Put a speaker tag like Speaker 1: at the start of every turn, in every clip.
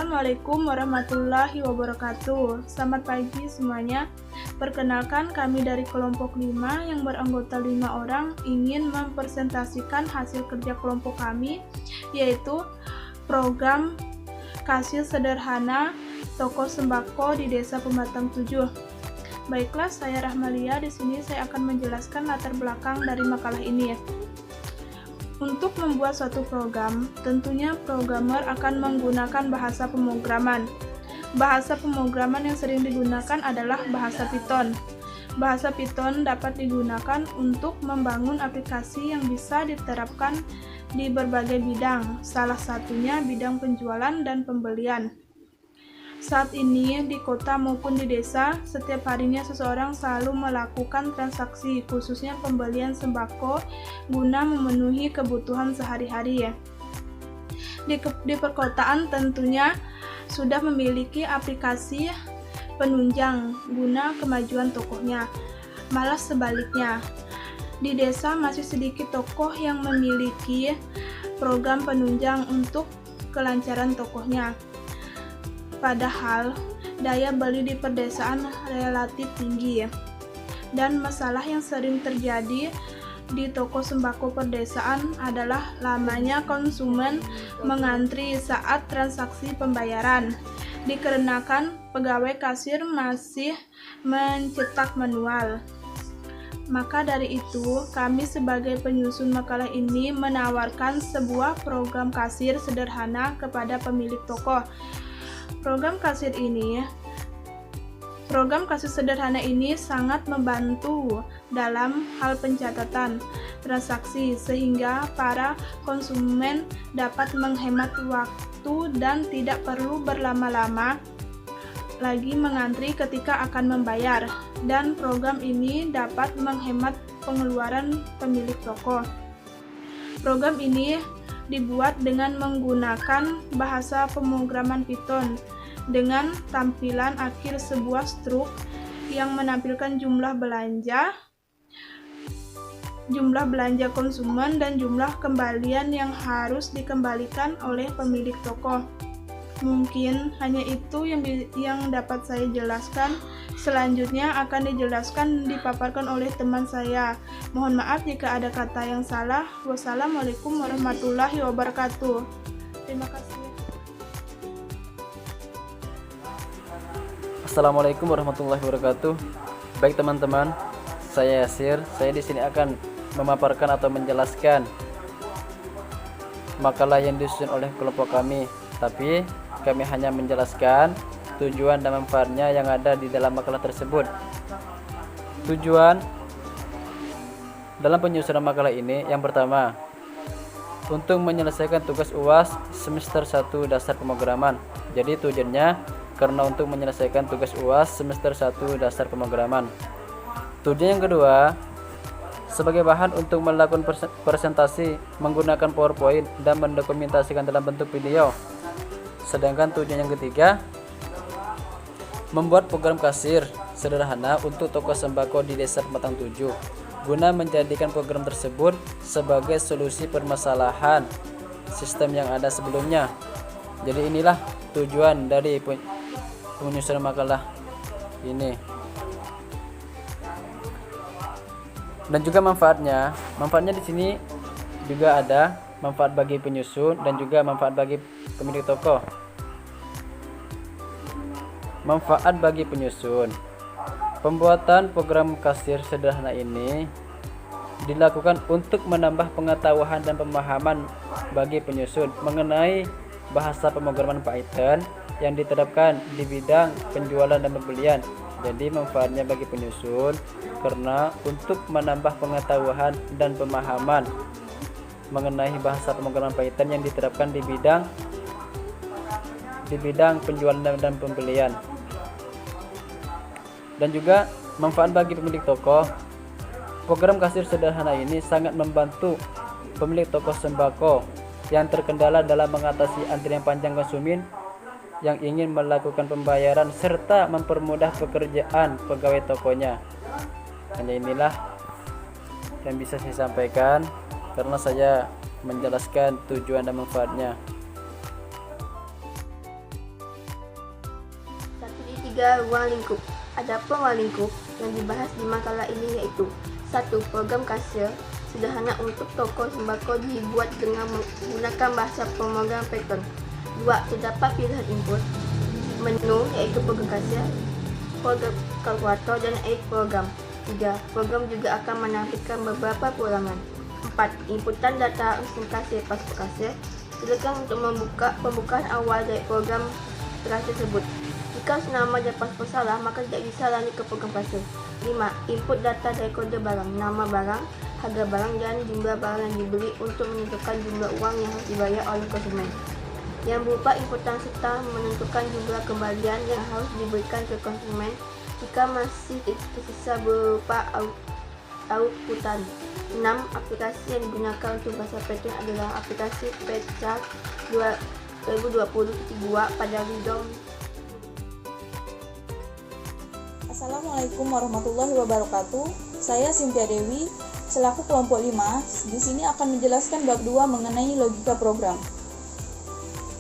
Speaker 1: Assalamualaikum warahmatullahi wabarakatuh. Selamat pagi semuanya. Perkenalkan, kami dari kelompok 5 yang beranggota 5 orang ingin mempresentasikan hasil kerja kelompok kami, yaitu program kasir sederhana toko sembako di Desa Pematang 7. Baiklah, saya Rahmalia. Di sini saya akan menjelaskan latar belakang dari makalah ini. Untuk membuat suatu program, tentunya programmer akan menggunakan bahasa pemrograman. Bahasa pemrograman yang sering digunakan adalah bahasa Python. Bahasa Python dapat digunakan untuk membangun aplikasi yang bisa diterapkan di berbagai bidang, salah satunya bidang penjualan dan pembelian. Saat ini, di kota maupun di desa, setiap harinya seseorang selalu melakukan transaksi, khususnya pembelian sembako, guna memenuhi kebutuhan sehari-hari. Di perkotaan tentunya sudah memiliki aplikasi penunjang guna kemajuan tokohnya. Malah sebaliknya, di desa masih sedikit tokoh yang memiliki program penunjang untuk kelancaran tokohnya. Padahal daya beli di pedesaan relatif tinggi, dan masalah yang sering terjadi di toko sembako pedesaan adalah lamanya konsumen mengantri saat transaksi pembayaran, dikarenakan pegawai kasir masih mencetak manual. Maka dari itu, kami sebagai penyusun makalah ini menawarkan sebuah program kasir sederhana kepada pemilik toko. Program kasir sederhana ini sangat membantu dalam hal pencatatan transaksi, sehingga para konsumen dapat menghemat waktu dan tidak perlu berlama-lama lagi mengantri ketika akan membayar, dan program ini dapat menghemat pengeluaran pemilik toko. Program ini dibuat dengan menggunakan bahasa pemrograman Python dengan tampilan akhir sebuah struk yang menampilkan jumlah belanja konsumen dan jumlah kembalian yang harus dikembalikan oleh pemilik toko. Mungkin hanya itu yang dapat saya jelaskan. Selanjutnya akan dipaparkan oleh teman saya. Mohon maaf jika ada kata yang salah. Wassalamualaikum warahmatullahi wabarakatuh. Terima kasih.
Speaker 2: Assalamualaikum warahmatullahi wabarakatuh. Baik teman-teman, saya Yasir. Saya di sini akan memaparkan atau menjelaskan makalah yang disusun oleh kelompok kami. Tapi kami hanya menjelaskan tujuan dan manfaatnya yang ada di dalam makalah tersebut. Tujuan dalam penyusunan makalah ini yang pertama, untuk menyelesaikan tugas UAS semester 1 dasar pemrograman. Jadi tujuannya karena untuk menyelesaikan tugas UAS semester 1 dasar pemrograman. Tujuan yang kedua, sebagai bahan untuk melakukan presentasi menggunakan PowerPoint dan mendokumentasikan dalam bentuk video. Sedangkan tujuan yang ketiga, membuat program kasir sederhana untuk toko sembako di Desa Pematang 7 guna menjadikan program tersebut sebagai solusi permasalahan sistem yang ada sebelumnya. Jadi inilah tujuan dari penyusunan makalah ini. Dan juga manfaatnya. Manfaatnya di sini juga ada manfaat bagi penyusun dan juga manfaat bagi pemilik toko. Manfaat bagi penyusun. Pembuatan program kasir sederhana ini dilakukan untuk menambah pengetahuan dan pemahaman bagi penyusun mengenai bahasa pemrograman Python yang diterapkan di bidang penjualan dan pembelian. Jadi manfaatnya bagi penyusun karena untuk menambah pengetahuan dan pemahaman mengenai bahasa pemrograman Python yang diterapkan di bidang penjualan dan pembelian. Dan juga manfaat bagi pemilik toko. Program kasir sederhana ini sangat membantu pemilik toko sembako yang terkendala dalam mengatasi antrian panjang konsumen yang ingin melakukan pembayaran serta mempermudah pekerjaan pegawai tokonya. Hanya inilah yang bisa saya sampaikan karena saya menjelaskan tujuan dan manfaatnya.
Speaker 3: 3. Ruang lingkup. Adapun ruang lingkup yang dibahas di makalah ini yaitu 1. Program kasir sederhana untuk toko sembako dibuat dengan menggunakan bahasa pemrograman Python. 2. Terdapat pilihan input menu iaitu program kasir, program kalkulator dan program. 3. Program juga akan menampilkan beberapa perulangan. 4. Inputan data mesin kasir paspor kasir. Silakan untuk membuka pembukaan awal dari program kasir tersebut. Jika nama dan paspor salah, maka tidak bisa lanjut ke program kasir. 5. Input data dari kode barang, nama barang, harga barang, dan jumlah barang yang dibeli untuk menentukan jumlah uang yang harus dibayar oleh konsumen, yang berupa inputan serta menentukan jumlah kembalian yang harus diberikan ke konsumen jika masih tersisa berupa outputan. 6. Aplikasi yang digunakan untuk bahasa Python adalah aplikasi PyCharm 2020.2 pada Windows.
Speaker 4: Assalamualaikum warahmatullahi wabarakatuh. Saya Cynthia Dewi, selaku kelompok 5, di sini akan menjelaskan bab 2 mengenai logika program.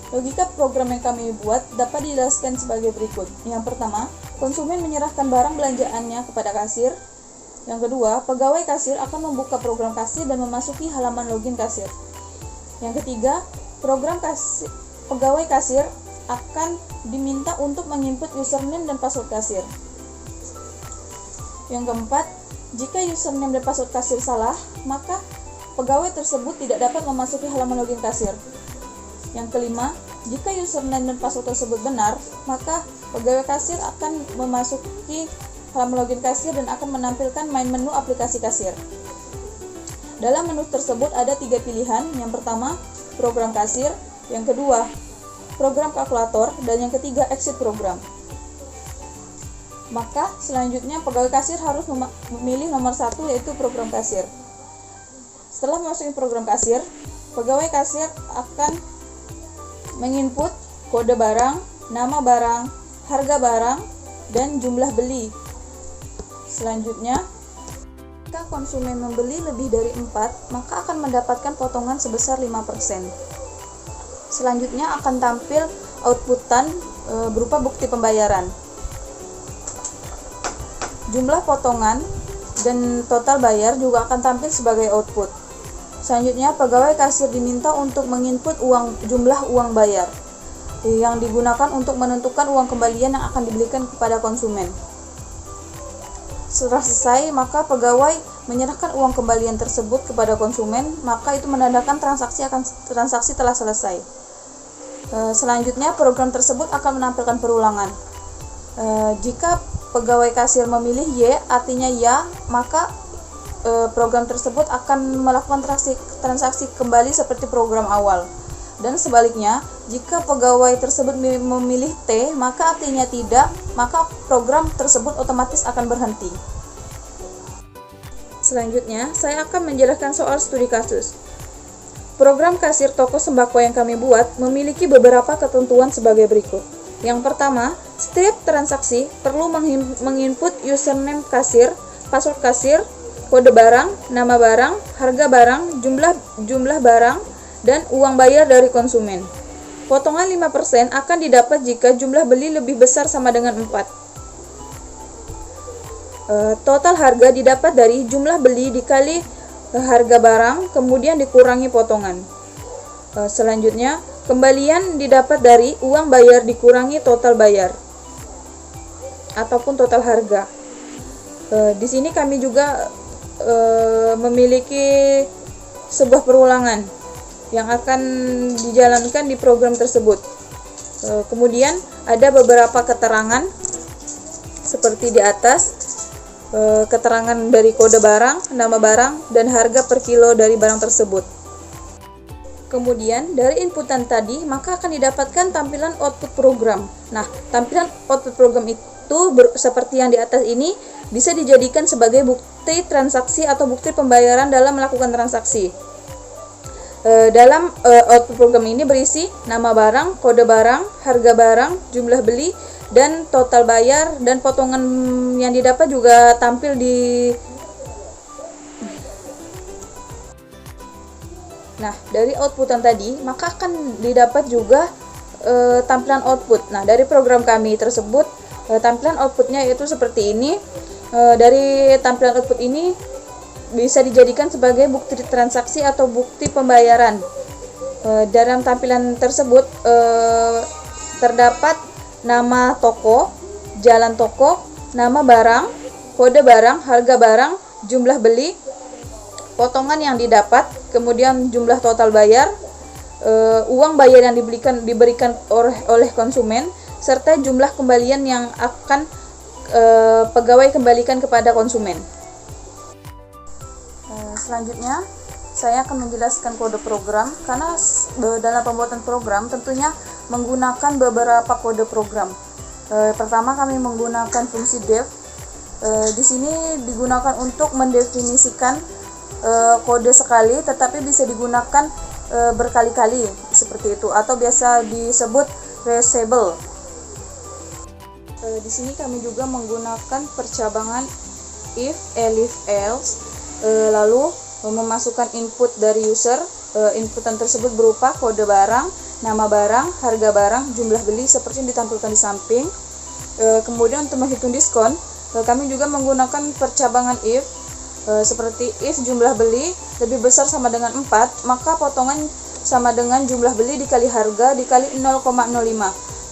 Speaker 4: Logika program yang kami buat dapat dijelaskan sebagai berikut. Yang pertama, konsumen menyerahkan barang belanjaannya kepada kasir. Yang kedua, pegawai kasir akan membuka program kasir dan memasuki halaman login kasir. Yang ketiga, pegawai kasir akan diminta untuk menginput username dan password kasir. Yang keempat, jika username dan password kasir salah, maka pegawai tersebut tidak dapat memasuki halaman login kasir. Yang kelima, jika username dan password tersebut benar, maka pegawai kasir akan memasuki halaman login kasir dan akan menampilkan main menu aplikasi kasir. Dalam menu tersebut ada 3 pilihan. Yang pertama, program kasir. Yang kedua, program kalkulator. Dan yang ketiga, exit program. Maka selanjutnya pegawai kasir harus memilih nomor 1 yaitu program kasir. Setelah memasuki program kasir, pegawai kasir akan menginput kode barang, nama barang, harga barang, dan jumlah beli. Selanjutnya, jika konsumen membeli lebih dari 4, maka akan mendapatkan potongan sebesar 5%. Selanjutnya akan tampil outputan berupa bukti pembayaran. Jumlah potongan dan total bayar juga akan tampil sebagai output. Selanjutnya, pegawai kasir diminta untuk menginput jumlah uang bayar yang digunakan untuk menentukan uang kembalian yang akan diberikan kepada konsumen. Setelah selesai, maka pegawai menyerahkan uang kembalian tersebut kepada konsumen, maka itu menandakan transaksi telah selesai. Selanjutnya, program tersebut akan menampilkan perulangan. Jika pegawai kasir memilih Y, artinya ya, maka program tersebut akan melakukan transaksi kembali seperti program awal. Dan sebaliknya, jika pegawai tersebut memilih T, maka artinya tidak, maka program tersebut otomatis akan berhenti. Selanjutnya, saya akan menjelaskan soal studi kasus. Program kasir toko sembako yang kami buat memiliki beberapa ketentuan sebagai berikut. Yang pertama, setiap transaksi perlu menginput username kasir, password kasir, kode barang, nama barang, harga barang, jumlah barang, dan uang bayar dari konsumen. Potongan 5% akan didapat jika jumlah beli lebih besar sama dengan 4. Total harga didapat dari jumlah beli dikali harga barang, kemudian dikurangi potongan. Selanjutnya, kembalian didapat dari uang bayar dikurangi total bayar ataupun total harga. Di sini kami juga memiliki sebuah perulangan yang akan dijalankan di program tersebut. Kemudian ada beberapa keterangan seperti di atas, keterangan dari kode barang, nama barang, dan harga per kilo dari barang tersebut. Kemudian dari inputan tadi, maka akan didapatkan tampilan output program. Nah, tampilan output program itu seperti yang di atas ini bisa dijadikan sebagai bukti transaksi atau bukti pembayaran dalam melakukan transaksi. Dalam output program ini berisi nama barang, kode barang, harga barang, jumlah beli, dan total bayar, dan potongan yang didapat juga tampil di. Nah, dari outputan tadi, maka akan didapat juga tampilan output. Nah, dari program kami tersebut Tampilan outputnya itu seperti ini. Dari tampilan output ini bisa dijadikan sebagai bukti transaksi atau bukti pembayaran. Dalam tampilan tersebut terdapat nama toko, jalan toko, nama barang, kode barang, harga barang, jumlah beli, potongan yang didapat, kemudian jumlah total bayar, uang bayar yang diberikan oleh konsumen, serta jumlah kembalian yang akan pegawai kembalikan kepada konsumen. Selanjutnya saya akan menjelaskan kode program, karena dalam pembuatan program tentunya menggunakan beberapa kode program. Pertama kami menggunakan fungsi def. Di sini digunakan untuk mendefinisikan kode sekali, tetapi bisa digunakan berkali-kali seperti itu, atau biasa disebut reusable. Di sini kami juga menggunakan percabangan if, elif, else, lalu memasukkan input dari user. Inputan tersebut berupa kode barang, nama barang, harga barang, jumlah beli seperti yang ditampilkan di samping. Kemudian untuk menghitung diskon, kami juga menggunakan percabangan if, seperti if jumlah beli lebih besar sama dengan 4, maka potongan sama dengan jumlah beli dikali harga dikali 0,05.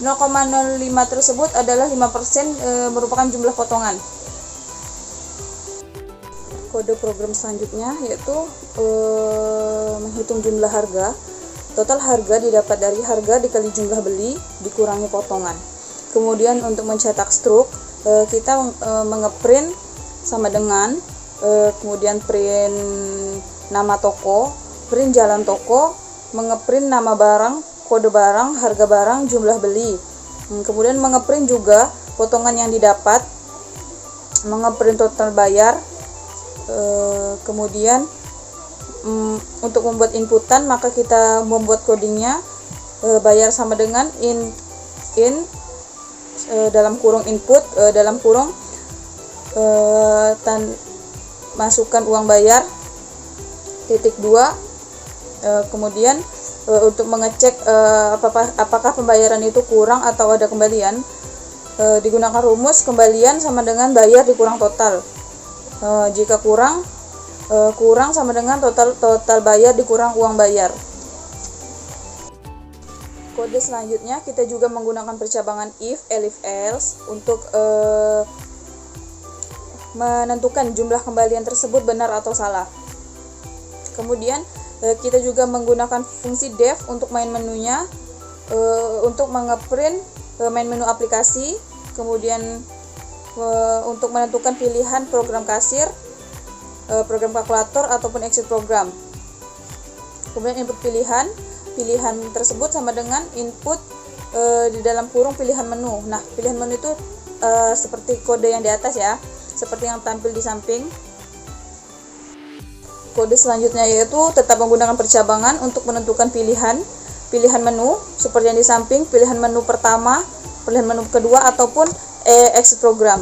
Speaker 4: 0,05 tersebut adalah 5%, merupakan jumlah potongan. Kode program selanjutnya yaitu menghitung jumlah harga. Total harga didapat dari harga dikali jumlah beli dikurangi potongan. Kemudian untuk mencetak struk, kita mengeprint sama dengan kemudian print nama toko, print jalan toko, mengeprint nama barang, kode barang, harga barang, jumlah beli. Kemudian mengeprint juga potongan yang didapat, mengeprint total bayar. Kemudian untuk membuat inputan, maka kita membuat codingnya, bayar sama dengan in dalam kurung input, dalam kurung masukkan uang bayar, titik 2. Kemudian untuk mengecek apakah pembayaran itu kurang atau ada kembalian, digunakan rumus kembalian sama dengan bayar dikurang total. Jika kurang sama dengan total bayar dikurang uang bayar. Kode selanjutnya kita juga menggunakan percabangan if, elif, else untuk menentukan jumlah kembalian tersebut benar atau salah. Kemudian kita juga menggunakan fungsi def untuk main menunya, untuk mengeprint main menu aplikasi, kemudian untuk menentukan pilihan program kasir, program kalkulator ataupun exit program. Kemudian input pilihan tersebut sama dengan input di dalam kurung pilihan menu. Nah, pilihan menu itu seperti kode yang di atas ya, seperti yang tampil di samping. Kode selanjutnya yaitu tetap menggunakan percabangan untuk menentukan pilihan menu seperti yang di samping, pilihan menu pertama, pilihan menu kedua ataupun exit program.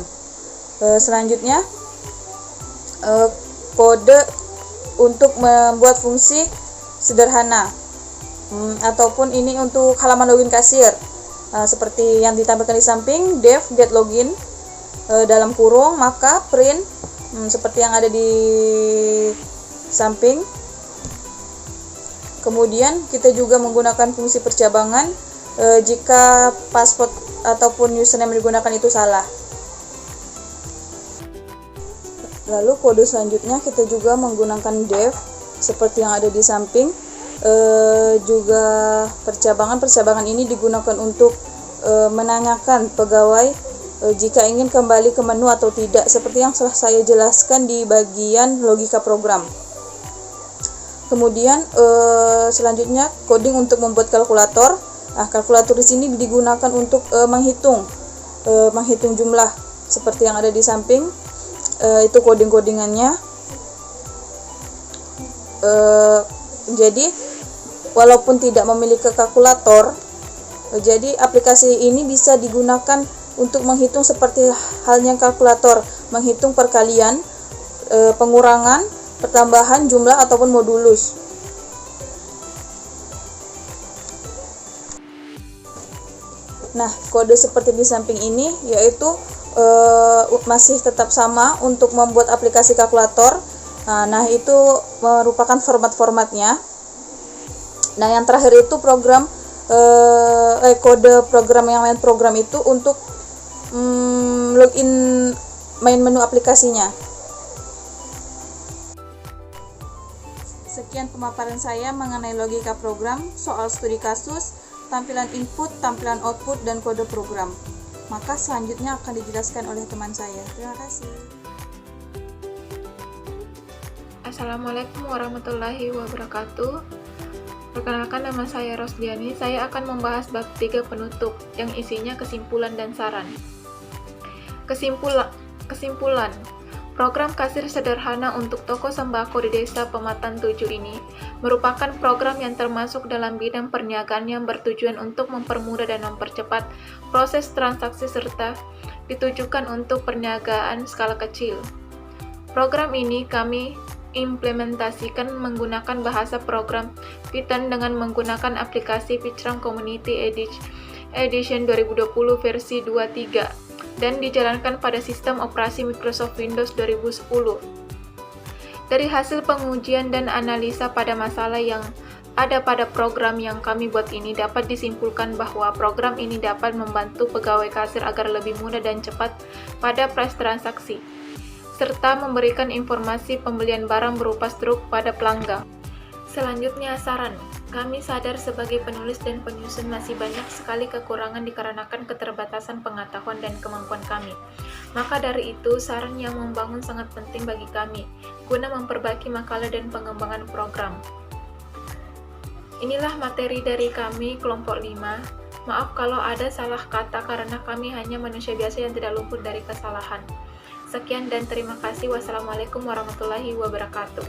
Speaker 4: Selanjutnya kode untuk membuat fungsi sederhana, ataupun ini untuk halaman login kasir, seperti yang ditampilkan di samping, def get login dalam kurung, maka print seperti yang ada di samping. Kemudian kita juga menggunakan fungsi percabangan jika password ataupun username yang digunakan itu salah. Lalu kode selanjutnya kita juga menggunakan def seperti yang ada di samping. Juga percabangan ini digunakan untuk menanyakan pegawai jika ingin kembali ke menu atau tidak, seperti yang telah saya jelaskan di bagian logika program. Kemudian selanjutnya coding untuk membuat kalkulator. Kalkulator di sini digunakan untuk menghitung jumlah seperti yang ada di samping. Itu codingannya. Jadi walaupun tidak memiliki kalkulator, jadi aplikasi ini bisa digunakan untuk menghitung seperti halnya kalkulator, menghitung perkalian, pengurangan, pertambahan jumlah ataupun modulus. Nah, kode seperti di samping ini yaitu masih tetap sama untuk membuat aplikasi kalkulator. Nah, itu merupakan format-formatnya. Nah, yang terakhir itu program kode program yang main program itu untuk login main menu aplikasinya. Sekian pemaparan saya mengenai logika program, soal studi kasus, tampilan input, tampilan output, dan kode program. Maka selanjutnya akan dijelaskan oleh teman saya. Terima kasih.
Speaker 1: Assalamualaikum warahmatullahi wabarakatuh. Perkenalkan, nama saya Rosdiani. Saya akan membahas bab 3 penutup yang isinya kesimpulan dan saran. Kesimpulan. Program kasir sederhana untuk toko sembako di Desa Pematang 7 ini merupakan program yang termasuk dalam bidang perniagaan yang bertujuan untuk mempermudah dan mempercepat proses transaksi serta ditujukan untuk perniagaan skala kecil. Program ini kami implementasikan menggunakan bahasa program Python dengan menggunakan aplikasi Pitram Community Edition 2020 versi 2.3 dan dijalankan pada sistem operasi Microsoft Windows 2010. Dari hasil pengujian dan analisa pada masalah yang ada pada program yang kami buat ini, dapat disimpulkan bahwa program ini dapat membantu pegawai kasir agar lebih mudah dan cepat pada proses transaksi, serta memberikan informasi pembelian barang berupa struk pada pelanggan. Selanjutnya, saran. Kami sadar sebagai penulis dan penyusun masih banyak sekali kekurangan dikarenakan keterbatasan pengetahuan dan kemampuan kami. Maka dari itu, saran yang membangun sangat penting bagi kami, guna memperbaiki makalah dan pengembangan program. Inilah materi dari kami, kelompok 5. Maaf kalau ada salah kata karena kami hanya manusia biasa yang tidak luput dari kesalahan. Sekian dan terima kasih. Wassalamualaikum warahmatullahi wabarakatuh.